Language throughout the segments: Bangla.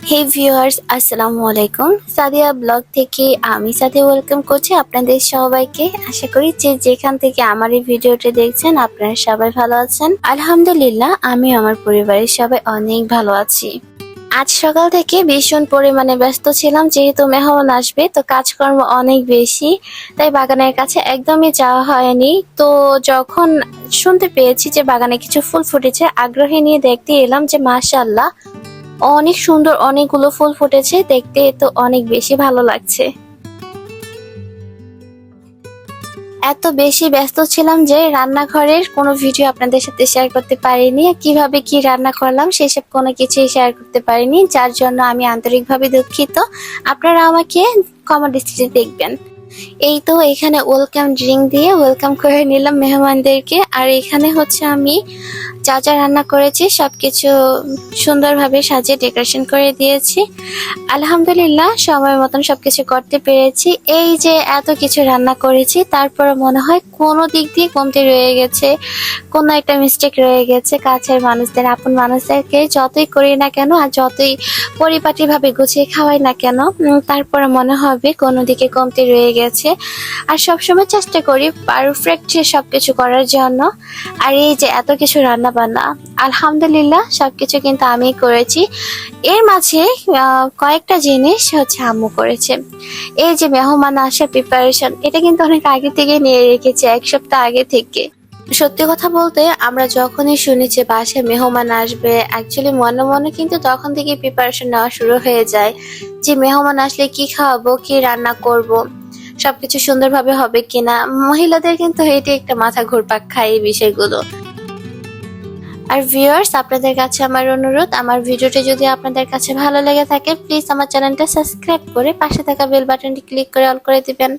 হে ভিউয়ার্স, আসসালামু আলাইকুম। সাদিয়া ব্লগ থেকে আমি সাদিয়া ওয়েলকাম করছি আপনাদের সবাইকে। আশা করি যে যেখান থেকে আমার এই ভিডিওটা দেখছেন আপনারা সবাই ভালো আছেন। আলহামদুলিল্লাহ, আমি আমার পরিবারের সবাই অনেক ভালো আছি। আজ সকাল থেকে ভীষণ পরিমাণে ব্যস্ত ছিলাম, যেহেতু মেহমান আসবে তো কাজকর্ম অনেক বেশি, তাই বাগানের কাছে একদমই যাওয়া হয়নি। তো যখন শুনতে পেয়েছি যে বাগানে কিছু ফুল ফুটেছে, আগ্রহে নিয়ে দেখতে এলাম যে মাশাআল্লাহ অনেক সুন্দর অনেকগুলো ফুল ফুটেছে, দেখতে তো অনেক বেশি ভালো লাগছে। এত বেশি ব্যস্ত ছিলাম যে রান্নাঘরের কোনো ভিডিও আপনাদের সাথে শেয়ার করতে পারিনি। কিভাবে কি রান্না করলাম সেসব কোনো কিছুই শেয়ার করতে পারিনি, যার জন্য আমি আন্তরিকভাবে দুঃখিত। আপনারা আমাকে কমেন্ট দৃষ্টিতে দেখবেন। এই তো এখানে ওয়েলকাম ড্রিঙ্ক দিয়ে ওয়েলকাম করে নিলাম মেহমানদেরকে। আর এখানে হচ্ছে আমি যা যা রান্না করেছি সবকিছু সুন্দরভাবে সাজিয়ে ডেকোরেশন করে দিয়েছি। আলহামদুলিল্লাহ, সময় মতন সবকিছু করতে পেরেছি। এই যে এত কিছু রান্না করেছি, তারপরে মনে হয় কোনো দিক দিয়ে কমতি রয়ে গেছে, কোনো একটা মিস্টেক রয়ে গেছে। কাছের মানুষদের, আপন মানুষদেরকে যতই করি না কেন আর যতই পরিপাটিভাবে গুছিয়ে খাওয়াই না কেন, তারপরে মনে হবে কোনো দিকে কমতি রয়ে গেছে। আর সবসময় চেষ্টা করি পারফেক্ট সবকিছু করার জন্য। আর এই যে এত কিছু রান্না বান্না, আলহামদুলিল্লাহ সবকিছু কিন্তু আমি করেছি। এর মাঝে কয়েকটা জিনিস হচ্ছে আম্মু করেছে। এই যে মেহমান আসার প্রিপারেশন, এটা কিন্তু অনেক আগে থেকে নিয়ে রেখেছি, এক সপ্তাহ আগে থেকে। সত্যি কথা বলতে আমরা যখনই শুনি যে বাসায় মেহমান আসবে, অ্যাকচুয়ালি মনে মনে কিন্তু তখন থেকে প্রিপারেশন নেওয়া শুরু হয়ে যায় যে মেহমান আসলে কি খাওয়াবো, কি রান্না করব, সবকিছু সুন্দরভাবে হবে কিনা। মহিলাদের কিন্তু এটি একটা মাথা ঘুরপাক খায় এই বিষয়গুলো। আর ভিউয়ার্স, আপনাদের কাছে আমার অনুরোধ, আমার ভিডিওটি যদি আপনাদের কাছে ভালো লেগে থাকে প্লিজ আমার চ্যানেলটা সাবস্ক্রাইব করে পাশে থাকা বেল বাটনটি ক্লিক করে অল করে দিবেন,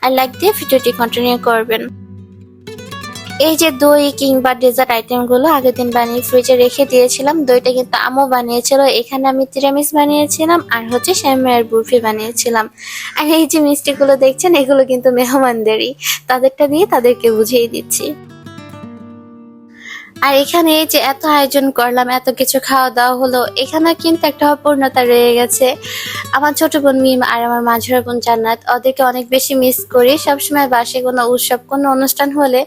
আর লাইক দিয়ে ভিডিওটি কন্টিনিউ করবেন। এই যে দই কিংবা ডেজার্ট আইটেমগুলো আগের দিন বানিয়ে ফ্রিজে রেখে দিয়েছিলাম। দইটা কিন্তু আম্মু বানিয়েছিল, এখানে আমি তিরামিস বানিয়েছিলাম আর হচ্ছে সেমাইয়ের বরফি বানিয়েছিলাম। আর এই যে মিষ্টিগুলো দেখছেন এগুলো কিন্তু মেহমানদেরই, তাদেরটা দিয়ে তাদেরকে বুঝিয়ে দিচ্ছি। আর এখানে এই যে এত আয়োজন করলাম, এত কিছু খাওয়া দাওয়া হলো, এখানে কিন্তু একটা অপূর্ণতা রয়ে গেছে। আমার ছোট বোন মিম আর আমার মাঝের বোন জান্নাত, ওদেরকে অনেক বেশি মিস করি। সবসময় বাসায় কোনো উৎসব, কোনো অনুষ্ঠান হলে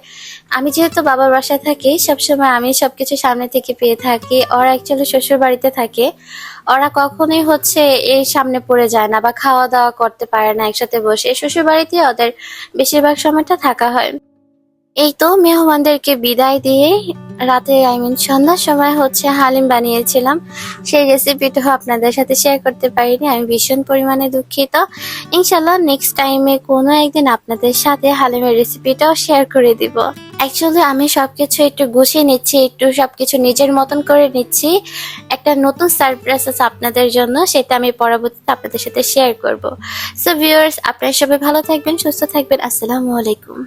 আমি যেহেতু বাবার বাসায় থাকি, সবসময় আমি সবকিছু সামনে থেকে পেয়ে থাকি। ওরা অ্যাকচুয়ালি শ্বশুর বাড়িতে থাকে, ওরা কখনোই হচ্ছে এই সামনে পড়ে যায় না বা খাওয়া দাওয়া করতে পারে না একসাথে বসে। শ্বশুর বাড়িতে ওদের বেশিরভাগ সময়টা থাকা হয়। এই তো মেহমানদেরকে বিদায় দিয়ে রাতে সন্ধ্যার সময় হচ্ছে হালিম বানিয়েছিলাম। সেই রেসিপিটাও আপনাদের সাথে শেয়ার করতে পারিনি, আমি ভীষণ পরিমাণে দুঃখিত। ইনশাল্লাহ নেক্সট টাইমে কোনো একদিন আপনাদের সাথে হালিমের রেসিপিটাও শেয়ার করে দিব। অ্যাকচুয়ালি আমি সবকিছু একটু গুছিয়ে নিচ্ছি, একটু সবকিছু নিজের মতন করে নিচ্ছি। একটা নতুন সারপ্রাইজ আছে আপনাদের জন্য, সেটা আমি পরবর্তীতে আপনাদের সাথে শেয়ার করব। সো ভিউয়ার্স, আপনারা সবাই ভালো থাকবেন, সুস্থ থাকবেন। আসসালামু আলাইকুম।